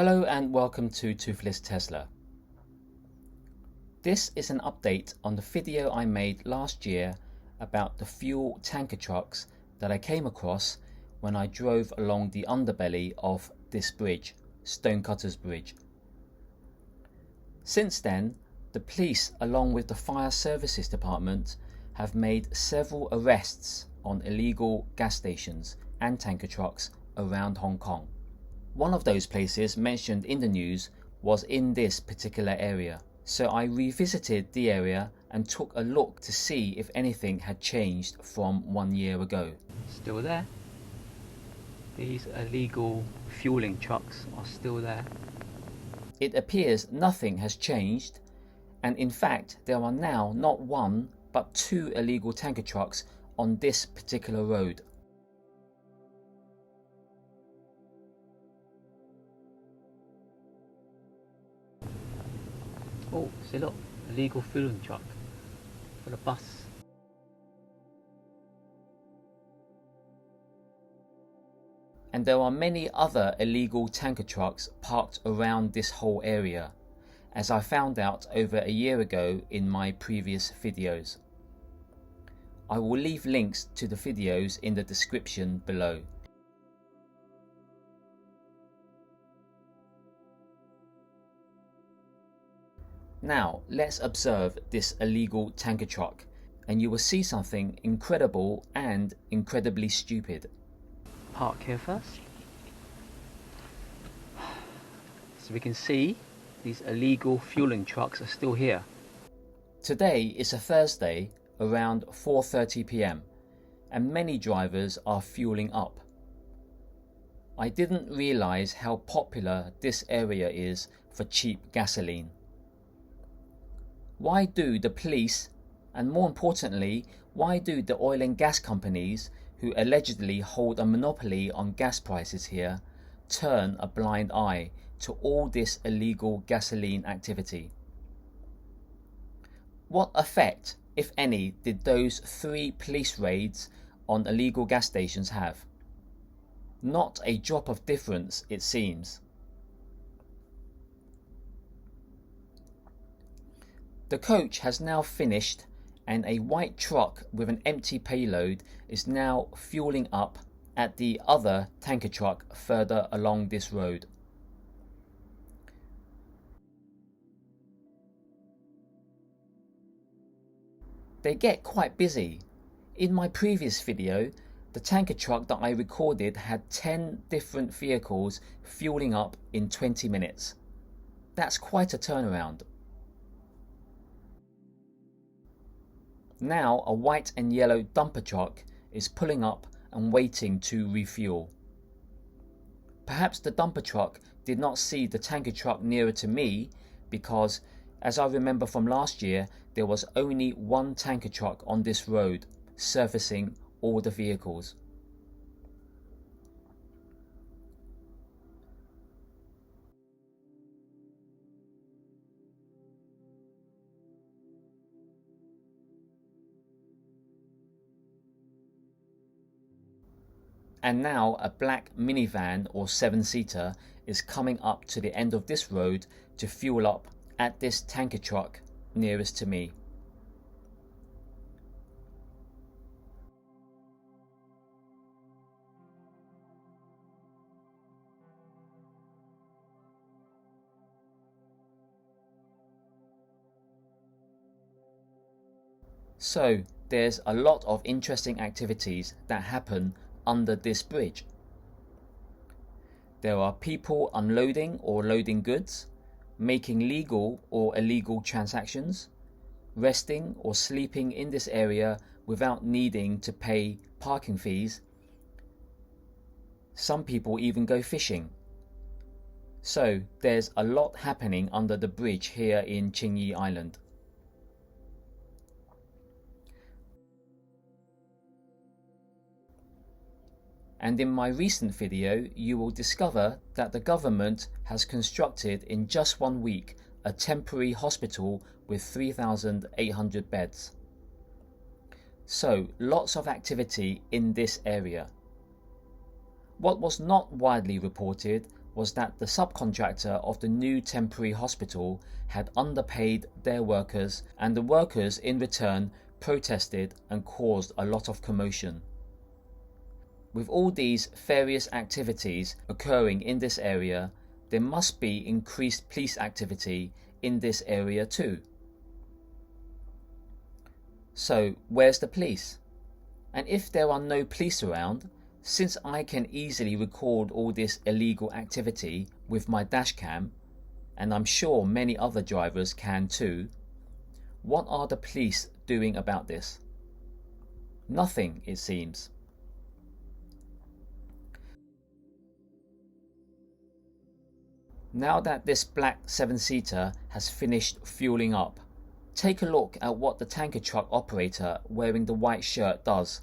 Hello and welcome to Toothless Tesla. This is an update on the video I made last year about the fuel tanker trucks that I came across when I drove along the underbelly of this bridge, Stonecutters Bridge. Since then, the police along with the fire services department have made several arrests on illegal gas stations and tanker trucks around Hong Kong. One of those places mentioned in the news was in this particular area, so I revisited the area and took a look to see if anything had changed from 1 year ago. Still there. These illegal fueling trucks are still there. It appears nothing has changed, and in fact there are now not one but two illegal tanker trucks on this particular road. Oh, see look, illegal fueling truck for the bus. And there are many other illegal tanker trucks parked around this whole area, as I found out over a year ago in my previous videos. I will leave links to the videos in the description below. Now let's observe this illegal tanker truck and you will see something incredible and incredibly stupid. Park here first. So we can see these illegal fueling trucks are still here. Today is a Thursday around 4:30 p.m. and many drivers are fueling up. I didn't realize how popular this area is for cheap gasoline. Why do the police, and more importantly, why do the oil and gas companies who allegedly hold a monopoly on gas prices here turn a blind eye to all this illegal gasoline activity? What effect, if any, did those 3 police raids on illegal gas stations have? Not a drop of difference, it seems. The coach has now finished and a white truck with an empty payload is now fueling up at the other tanker truck further along this road. They get quite busy. In my previous video, the tanker truck that I recorded had 10 different vehicles fueling up in 20 minutes. That's quite a turnaround. Now a white and yellow dumper truck is pulling up and waiting to refuel. Perhaps the dumper truck did not see the tanker truck nearer to me because, as I remember from last year, there was only one tanker truck on this road, servicing all the vehicles. And now a black minivan or 7-seater is coming up to the end of this road to fuel up at this tanker truck nearest to me. So there's a lot of interesting activities that happen under this bridge. There are people unloading or loading goods, making legal or illegal transactions, resting or sleeping in this area without needing to pay parking fees. Some people even go fishing. So there's a lot happening under the bridge here in Tsing Yi Island. And in my recent video, you will discover that the government has constructed in just 1 week a temporary hospital with 3,800 beds. So lots of activity in this area. What was not widely reported was that the subcontractor of the new temporary hospital had underpaid their workers, and the workers in return protested and caused a lot of commotion. With all these various activities occurring in this area, there must be increased police activity in this area too. So, where's the police? And if there are no police around, since I can easily record all this illegal activity with my dashcam, and I'm sure many other drivers can too, what are the police doing about this? Nothing, it seems. Now that this black 7-seater has finished fueling up, take a look at what the tanker truck operator wearing the white shirt does.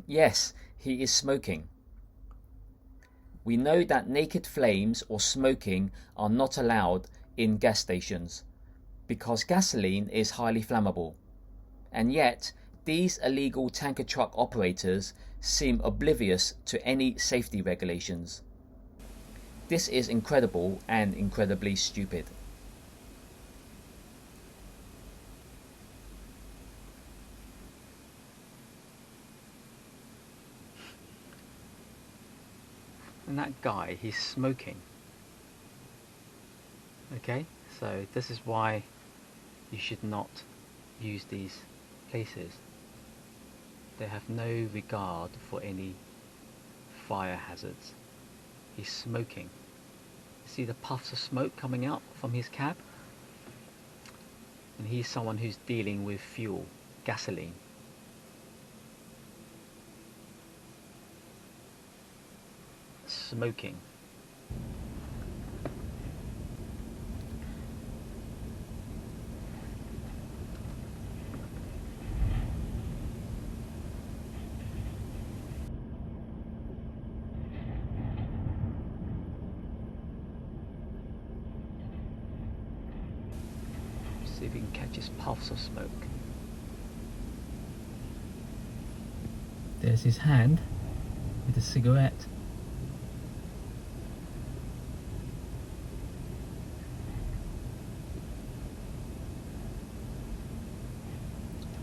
Yes, he is smoking. We know that naked flames or smoking are not allowed in gas stations because gasoline is highly flammable, and yet these illegal tanker truck operators seem oblivious to any safety regulations. This is incredible and incredibly stupid. And that guy, he's smoking. Okay, so this is why you should not use these places. They have no regard for any fire hazards. He's smoking. See the puffs of smoke coming out from his cab? And he's someone who's dealing with fuel, gasoline. Smoking. See if we can catch his puffs of smoke. There's his hand with a cigarette.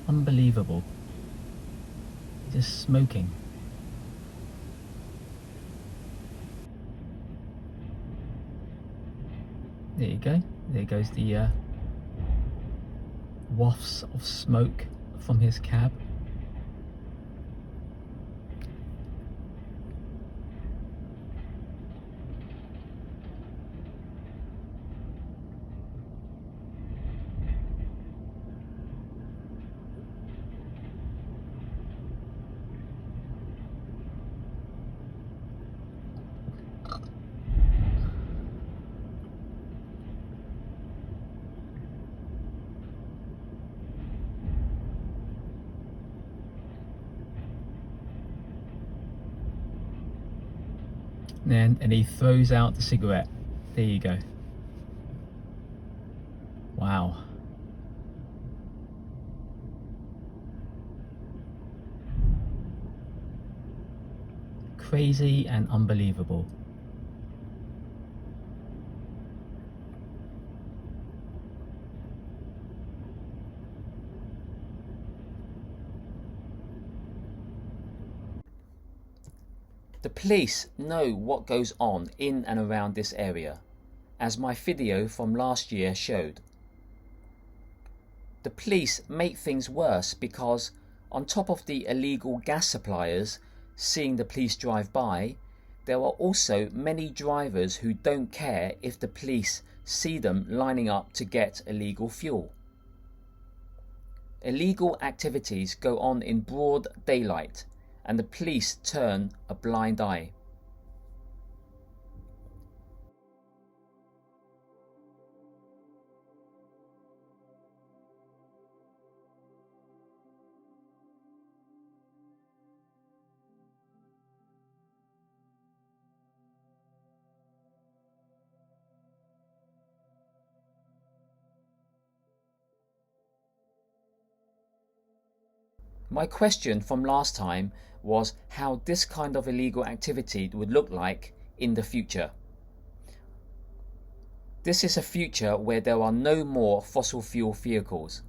Unbelievable. Just smoking. There you go. There goes the wafts of smoke from his cab. And he throws out the cigarette. There you go. Wow. Crazy and unbelievable. The police know what goes on in and around this area, as my video from last year showed. The police make things worse because, on top of the illegal gas suppliers seeing the police drive by, there are also many drivers who don't care if the police see them lining up to get illegal fuel. Illegal activities go on in broad daylight, and the police turn a blind eye. My question from last time was how this kind of illegal activity would look like in the future. This is a future where there are no more fossil fuel vehicles.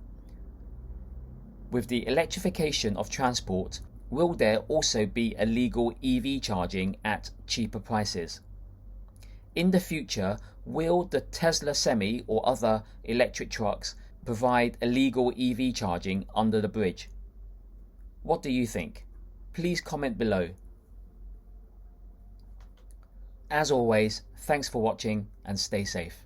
With the electrification of transport, will there also be illegal EV charging at cheaper prices? In the future, will the Tesla Semi or other electric trucks provide illegal EV charging under the bridge? What do you think? Please comment below. As always, thanks for watching and stay safe.